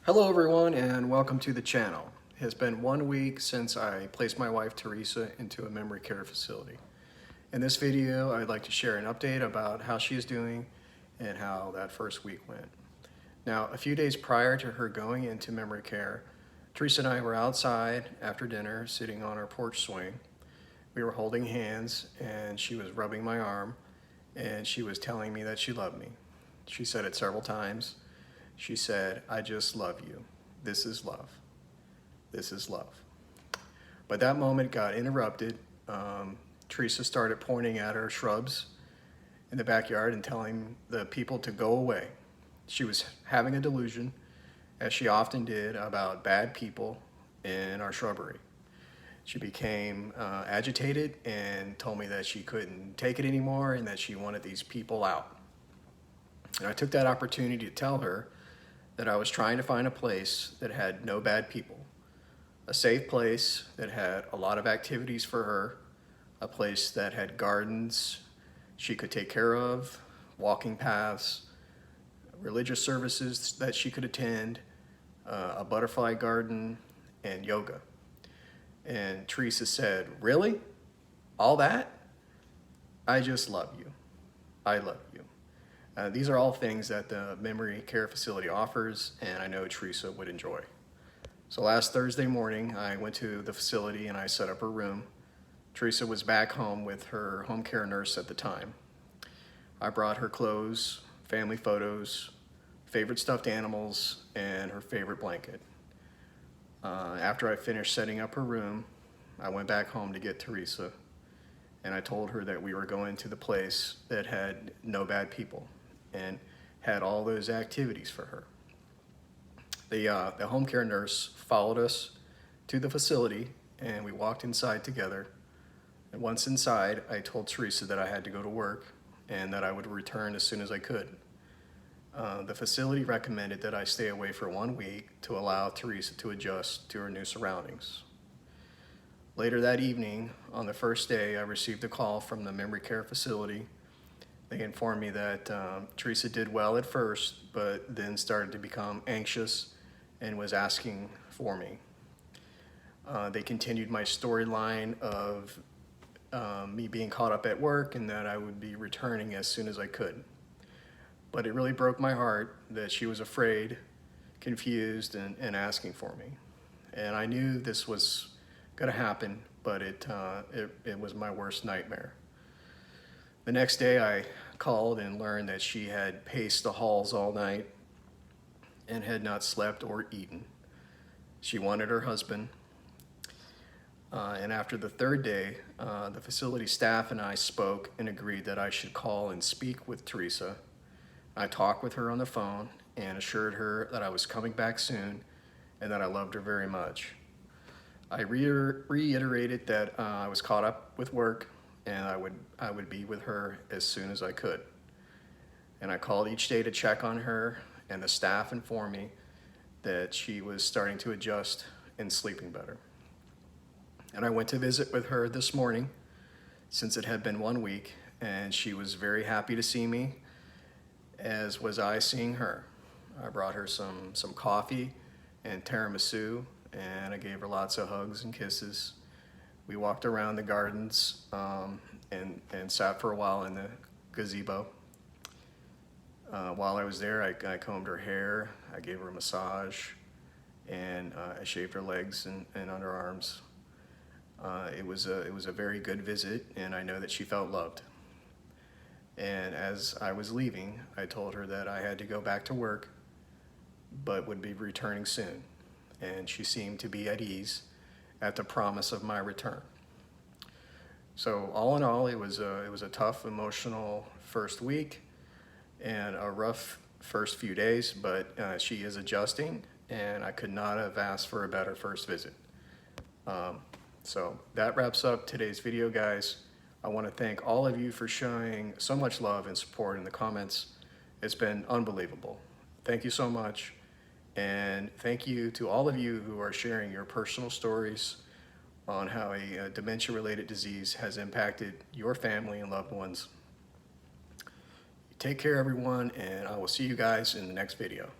Hello everyone and welcome to the channel. It has been 1 week since I placed my wife Teresa into a memory care facility. In this video I'd like to share an update about how she is doing and how that first week went. Now a few days prior to her going into memory care, Teresa and I were outside after dinner sitting on our porch swing. We were holding hands and she was rubbing my arm and she was telling me that she loved me. She said it several times. She said, "I just love you. This is love. This is love." But that moment got interrupted. Teresa started pointing at her shrubs in the backyard and telling the people to go away. She was having a delusion, as she often did, about bad people in our shrubbery. She became agitated and told me that she couldn't take it anymore and that she wanted these people out. And I took that opportunity to tell her that I was trying to find a place that had no bad people, a safe place that had a lot of activities for her, a place that had gardens she could take care of, walking paths, religious services that she could attend, a butterfly garden, and yoga. And Teresa said, "Really? All that? I just love you. I love you." These are all things that the memory care facility offers, and I know Teresa would enjoy. So last Thursday morning, I went to the facility and I set up her room. Teresa was back home with her home care nurse at the time. I brought her clothes, family photos, favorite stuffed animals, and her favorite blanket. After I finished setting up her room, I went back home to get Teresa, and I told her that we were going to the place that had no bad people and had all those activities for her. The home care nurse followed us to the facility and we walked inside together. And once inside, I told Teresa that I had to go to work and that I would return as soon as I could. The facility recommended that I stay away for 1 week to allow Teresa to adjust to her new surroundings. Later that evening, on the first day, I received a call from the memory care facility. They informed me that Teresa did well at first, but then started to become anxious and was asking for me. They continued my storyline of me being caught up at work and that I would be returning as soon as I could. But it really broke my heart that she was afraid, confused, and asking for me. And I knew this was going to happen, but it was my worst nightmare. The next day I called and learned that she had paced the halls all night and had not slept or eaten. She wanted her husband. And after the third day, the facility staff and I spoke and agreed that I should call and speak with Teresa. I talked with her on the phone and assured her that I was coming back soon and that I loved her very much. I reiterated that I was caught up with work and I would be with her as soon as I could. And I called each day to check on her, and the staff informed me that she was starting to adjust and sleeping better. And I went to visit with her this morning, since it had been 1 week, and she was very happy to see me, as was I seeing her. I brought her some coffee and tiramisu, and I gave her lots of hugs and kisses. We walked around the gardens and sat for a while in the gazebo. While I was there, I combed her hair, I gave her a massage, and I shaved her legs and underarms. It was a very good visit, and I know that she felt loved. And as I was leaving, I told her that I had to go back to work, but would be returning soon. And she seemed to be at ease at the promise of my return. So all in all, it was a tough, emotional first week and a rough first few days, but she is adjusting, and I could not have asked for a better first visit. So that wraps up today's video, guys. I want to thank all of you for showing so much love and support in the comments. It's been unbelievable. Thank you so much. And thank you to all of you who are sharing your personal stories on how a dementia-related disease has impacted your family and loved ones. Take care, everyone, and I will see you guys in the next video.